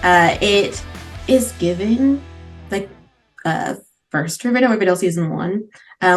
It is giving like first Riverdale season one,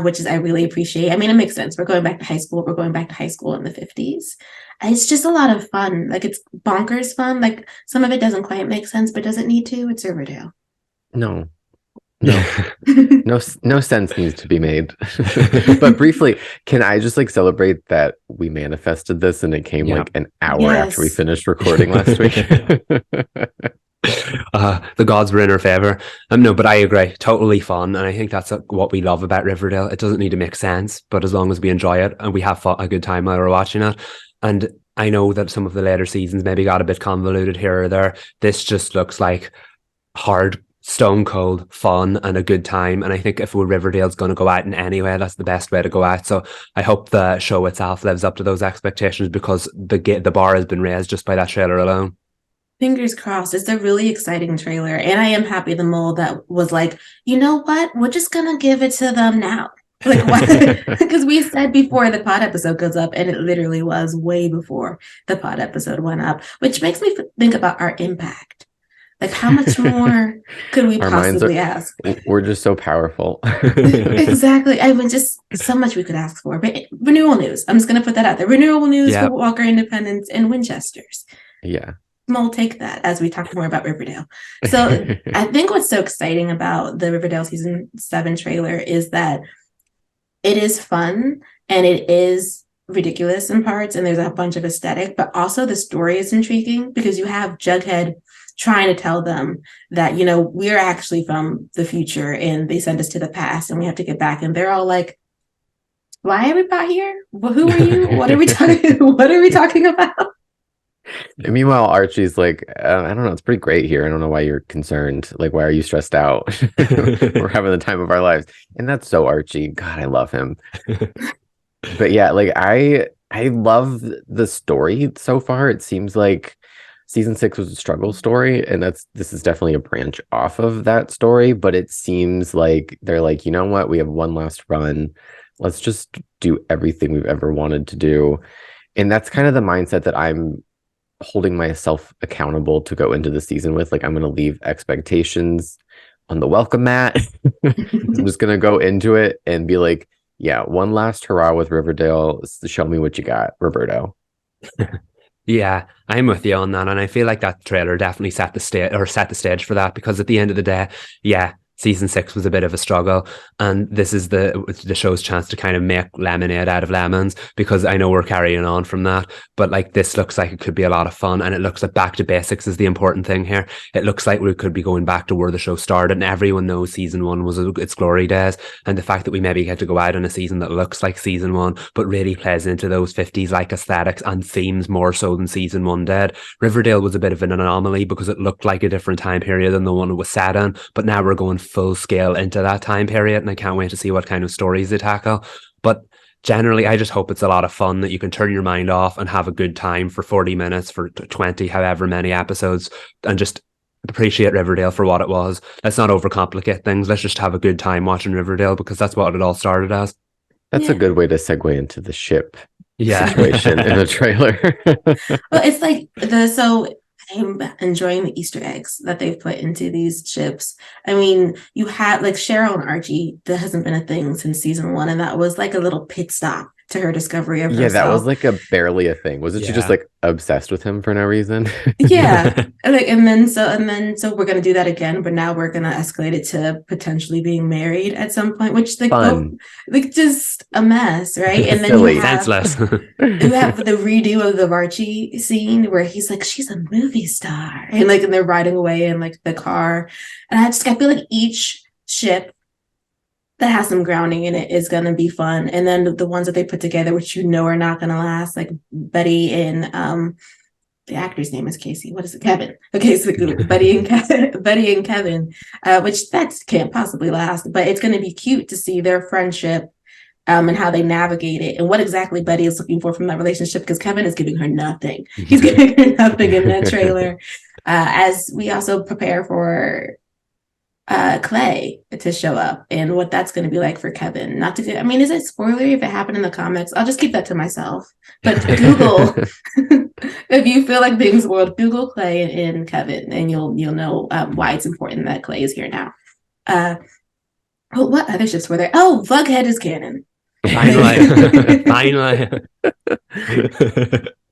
which is I really appreciate. I mean, it makes sense. We're going back to high school. We're going back to high school in the 50s. It's just a lot of fun. Like it's bonkers fun. Like some of it doesn't quite make sense, but doesn't need to. It's Riverdale. No, no, no sense needs to be made. But briefly, can I just like celebrate that we manifested this and it came like an hour after we Yes. finished recording last week? The gods were in her favor. No, but I agree. Totally fun. And I think that's what we love about Riverdale. It doesn't need to make sense, but as long as we enjoy it and we have a good time while we're watching it. And I know that some of the later seasons maybe got a bit convoluted here or there. This just looks like hard, stone cold fun and a good time. And I think if Riverdale's going to go out in any way, that's the best way to go out. So I hope the show itself lives up to those expectations, because the bar has been raised just by that trailer alone. Fingers crossed. It's a really exciting trailer. And I am happy the mole that was like, you know what? We're just going to give it to them now. Like, why? Because we said before the pod episode goes up, and it literally was way before the pod episode went up, which makes me think about our impact. Like, how much more could we possibly ask? We're just so powerful. Exactly. I mean, just so much we could ask for. But renewal news. I'm just going to put that out there. Renewal news for Walker Independence and Winchesters. Yeah. We'll take that as we talk more about Riverdale. So I think what's so exciting about the Riverdale season 7 trailer is that it is fun and it is ridiculous in parts, and there's a bunch of aesthetic, but also the story is intriguing because you have Jughead trying to tell them that, you know, we're actually from the future and they sent us to the past and we have to get back. And they're all like, why are we out here? Well, who are you? What are we talking about? And meanwhile, Archie's like, I don't know, it's pretty great here. I don't know why you're concerned. Like, why are you stressed out? We're having the time of our lives. And that's so Archie. God, I love him. But yeah, like I love the story so far. It seems like season 6 was a struggle story, and this is definitely a branch off of that story, but it seems like they're like, you know what? We have one last run. Let's just do everything we've ever wanted to do. And that's kind of the mindset that I'm holding myself accountable to go into the season with. Like, I'm going to leave expectations on the welcome mat. I'm just going to go into it and be like, yeah, one last hurrah with Riverdale. Show me what you got, Roberto. Yeah, I'm with you on that, and I feel like that trailer definitely set the stage for that, because at the end of the day, yeah, season 6 was a bit of a struggle, and this is the show's chance to kind of make lemonade out of lemons, because I know we're carrying on from that, but like this looks like it could be a lot of fun, and it looks like back to basics is the important thing here. It looks like we could be going back to where the show started, and everyone knows season 1 was its glory days, and the fact that we maybe get to go out on a season that looks like season 1 but really plays into those 50s like aesthetics and themes more so than season 1 did. Riverdale was a bit of an anomaly because it looked like a different time period than the one it was set in, but now we're going full scale into that time period, and I can't wait to see what kind of stories they tackle. But generally, I just hope it's a lot of fun, that you can turn your mind off and have a good time for 40 minutes, for 20, however many episodes, and just appreciate Riverdale for what it was. Let's not overcomplicate things. Let's just have a good time watching Riverdale, because that's what it all started as. That's a good way to segue into the ship situation in the trailer. Well, it's like I'm enjoying the Easter eggs that they've put into these ships. I mean, you had like Cheryl and Archie, that hasn't been a thing since season 1, and that was like a little pit stop to her discovery of herself. Yeah, that was like barely a thing. Wasn't she just like obsessed with him for no reason? Yeah. and then so we're gonna do that again, but now we're gonna escalate it to potentially being married at some point, which like just a mess, right? And then silly, senseless. You have the redo of the Archie scene where he's like, she's a movie star, and they're riding away in like the car, and I feel like each ship that has some grounding in it is going to be fun. And then the ones that they put together, which you know are not going to last, like Betty and the actor's name is Casey. What is it? Kevin. Okay, so Betty and Kevin, which that can't possibly last, but it's going to be cute to see their friendship and how they navigate it and what exactly Betty is looking for from that relationship, because Kevin is giving her nothing. He's giving her nothing in that trailer. As we also prepare for Clay to show up and what that's going to be like for Kevin. Not to get, I mean, is it spoilery if it happened in the comics? I'll just keep that to myself. But Google, if you feel like being spoiled, Google Clay and Kevin, and you'll know why it's important that Clay is here now. What other ships were there? Oh, Bughead is canon. Finally. Finally.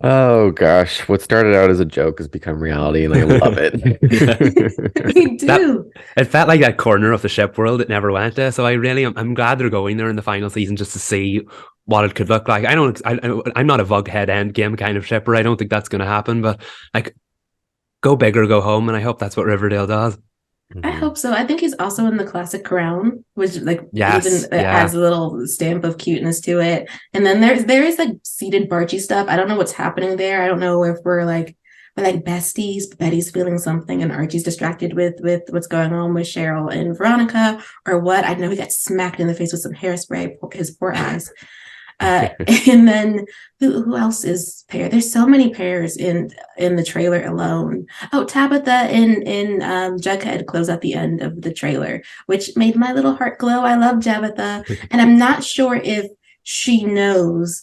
Oh gosh, what started out as a joke has become reality, and I love it. Me too. It felt like that corner of the ship world it never went to. So I'm glad they're going there in the final season just to see what it could look like. I'm not a Bughead Endgame kind of shipper. I don't think that's going to happen. But like, go big or go home, and I hope that's what Riverdale does. I hope so. I think he's also in the classic crown, which even Yes, adds a little stamp of cuteness to it. And then there is like seated Barchi stuff. I don't know what's happening there. I don't know if we're like besties, but Betty's feeling something and Archie's distracted with what's going on with Cheryl and Veronica or what. I know he got smacked in the face with some hairspray, his poor eyes. And then who else is pair? There's so many pairs in the trailer alone. Oh, Tabitha and Jughead close at the end of the trailer, which made my little heart glow. I love Tabitha, and I'm not sure if she knows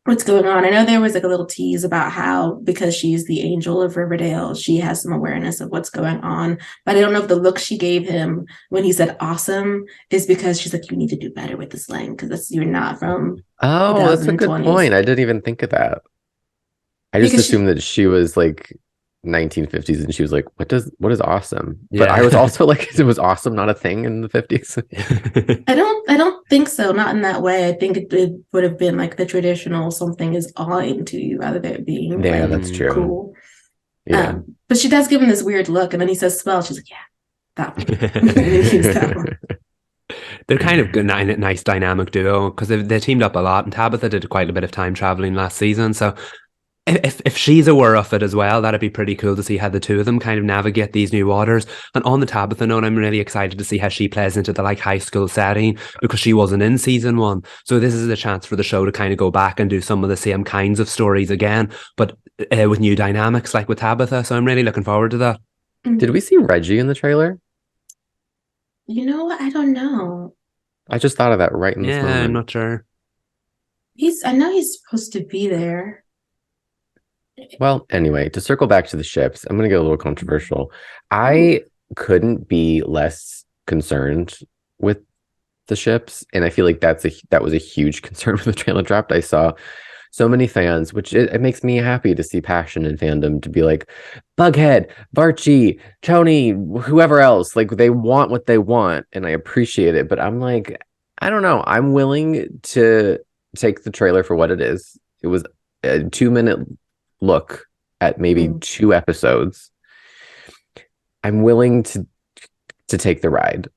what's going on. I know there was like a little tease about how because she's the angel of Riverdale, she has some awareness of what's going on. But I don't know if the look she gave him when he said awesome is because she's like, you need to do better with the slang because you're not from Oh, that's a good point. I didn't even think of that. I just assumed that she was like 1950s and she was like, what is awesome? Yeah. But I was also like, it was awesome not a thing in the 50s. I don't think so, not in that way. I think it would have been like the traditional something is awing to you rather than it being that's true. Cool. Yeah. But she does give him this weird look and then he says spell, she's like, yeah, that one. They're kind of a nice dynamic duo because they teamed up a lot and Tabitha did quite a bit of time traveling last season, so if she's aware of it as well, that'd be pretty cool to see how the two of them kind of navigate these new waters. And on the Tabitha note, I'm really excited to see how she plays into the like high school setting because she wasn't in season 1. So this is a chance for the show to kind of go back and do some of the same kinds of stories again, but with new dynamics like with Tabitha. So I'm really looking forward to that. Did we see Reggie in the trailer? You know what? I don't know. I just thought of that right in this moment. Yeah, I'm not sure. I know he's supposed to be there. Well, anyway, to circle back to the ships, I'm going to get a little controversial. I couldn't be less concerned with the ships, and I feel like that was a huge concern when the trailer dropped. I saw so many fans, which it makes me happy to see passion in fandom to be like, Bughead, Barchi, Tony, whoever else, like they want what they want, and I appreciate it. But I'm like, I don't know. I'm willing to take the trailer for what it is. It was a 2-minute look at maybe 2 episodes. I'm willing to take the ride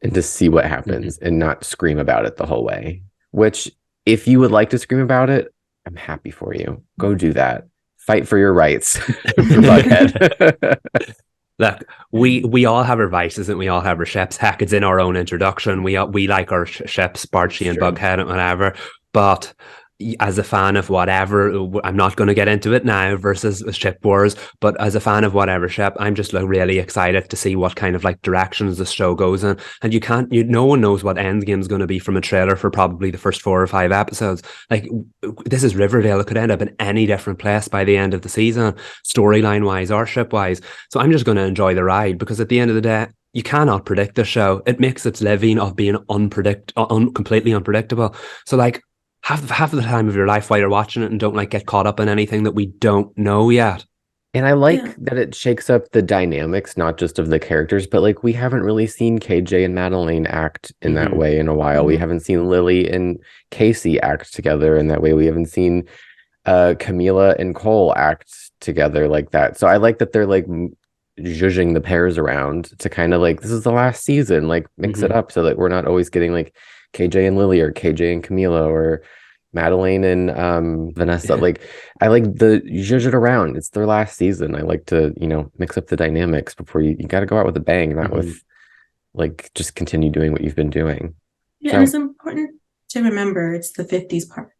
and to see what happens and not scream about it the whole way, which if you would like to scream about it, I'm happy for you. Go do that. Fight for your rights. For Bughead. Look, we all have our vices and we all have our ships. Heck, it's in our own introduction. We like our ships, Barchi and Bughead and whatever, but as a fan of whatever, I'm not going to get into it now versus ship wars, but as a fan of whatever ship, I'm just like really excited to see what kind of like directions the show goes in. And no one knows what Endgame is going to be from a trailer for probably the first 4 or 5 episodes. Like, this is Riverdale. It could end up in any different place by the end of the season, storyline wise or ship wise. So I'm just going to enjoy the ride because at the end of the day, you cannot predict the show. It makes its living of being completely unpredictable. So like, have the time of your life while you're watching it and don't like get caught up in anything that we don't know yet. And I like that it shakes up the dynamics, not just of the characters, but like we haven't really seen KJ and Madeline act in that way in a while. We haven't seen Lily and Casey act together in that way. We haven't seen Camila and Cole act together like that. So I like that they're like zhuzhing the pairs around to kind of like, this is the last season, like mix it up so that we're not always getting like KJ and Lily or KJ and Camila or Madeline and Vanessa. Like I like the zhuzh it around. It's their last season. I like to, mix up the dynamics before you got to go out with a bang, not with like just continue doing what you've been doing. Yeah, so, and it's important to remember it's the 50s part.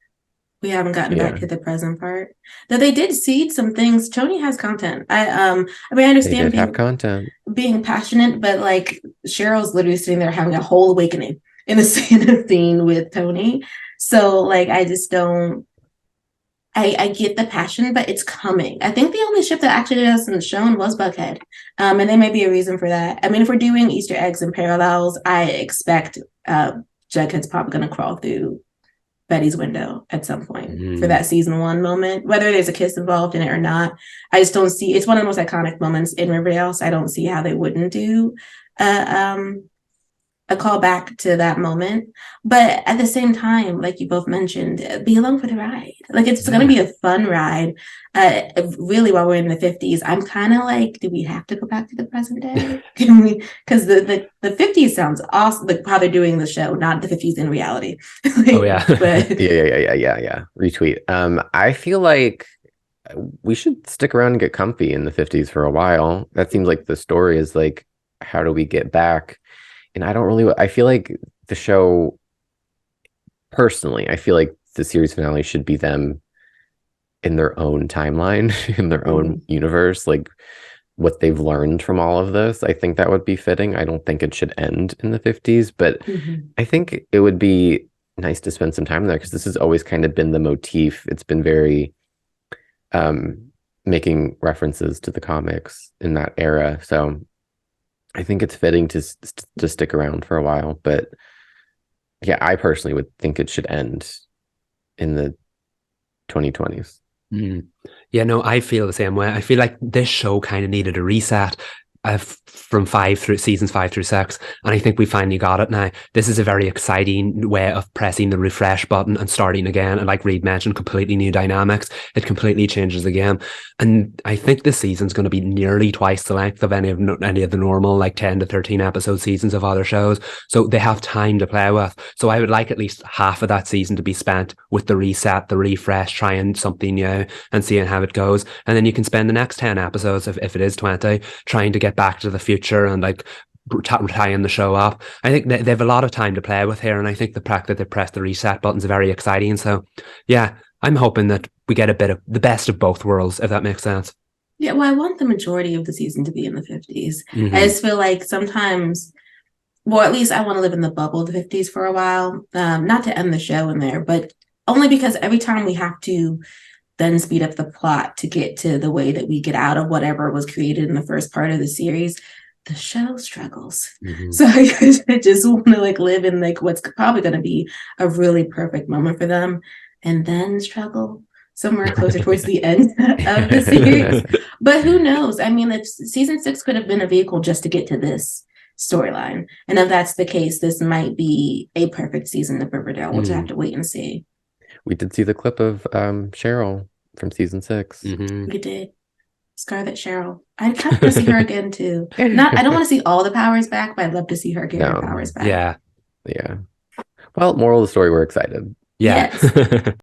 We haven't gotten Yeah. back to the present part. Though they did seed some things. Tony has content. I mean I They understand did have content. being passionate, but like Cheryl's literally sitting there having a whole awakening in the scene with Tony. So like I just don't I get the passion, but it's coming. I think the only ship that actually hasn't shown was Buckhead. And there may be a reason for that. I mean, if we're doing Easter eggs and parallels, I expect Jughead's probably going to crawl through Betty's window at some point for that season 1 moment, whether there's a kiss involved in it or not. I just don't see, it's one of the most iconic moments in Riverdale, so I don't see how they wouldn't do a call back to that moment. But at the same time, like you both mentioned, be along for the ride. Like it's going to be a fun ride. Really, while we're in the 50s, I'm kind of like, do we have to go back to the present day? Can we? Because the 50s sounds awesome. Like how they're doing the show, not the 50s in reality. Like, oh yeah, but yeah. Retweet. I feel like we should stick around and get comfy in the 50s for a while. That seems like the story is like, how do we get back? And I feel like the show, personally, I feel like the series finale should be them in their own timeline, in their own universe, like what they've learned from all of this. I think that would be fitting. I don't think it should end in the 50s, but I think it would be nice to spend some time there because this has always kind of been the motif. It's been very making references to the comics in that era. So I think it's fitting to stick around for a while, but yeah, I personally would think it should end in the 2020s. Yeah, no, I feel the same way. I feel like this show kind of needed a reset from seasons 5 through 6, and I think we finally got it now. This is a very exciting way of pressing the refresh button and starting again, and like Reed mentioned, completely new dynamics. It completely changes the game, and I think this season's going to be nearly twice the length of any of the normal like 10 to 13 episode seasons of other shows, so they have time to play with. So I would like at least half of that season to be spent with the reset, the refresh, trying something new and seeing how it goes, and then you can spend the next 10 episodes, if it is 20, trying to get back to the future and like tying the show up. I think they have a lot of time to play with here, and I think the fact that they pressed the reset button is very exciting. So yeah, I'm hoping that we get a bit of the best of both worlds, if that makes sense. Yeah, well, I want the majority of the season to be in the 50s. I just feel like sometimes, well, at least I want to live in the bubble of the 50s for a while. Not to end the show in there, but only because every time we have to then speed up the plot to get to the way that we get out of whatever was created in the first part of the series, the show struggles. So I just want to like live in like what's probably going to be a really perfect moment for them, and then struggle somewhere closer towards the end of the series. But who knows? I mean, if season 6 could have been a vehicle just to get to this storyline, and if that's the case, this might be a perfect season of Riverdale. We'll just have to wait and see. We did see the clip of Cheryl from season 6. We did. Scarlet Cheryl. I kind of want to see her again too. I don't want to see all the powers back, but I'd love to see her get her powers back. Yeah. Well, moral of the story, we're excited. Yeah. Yes.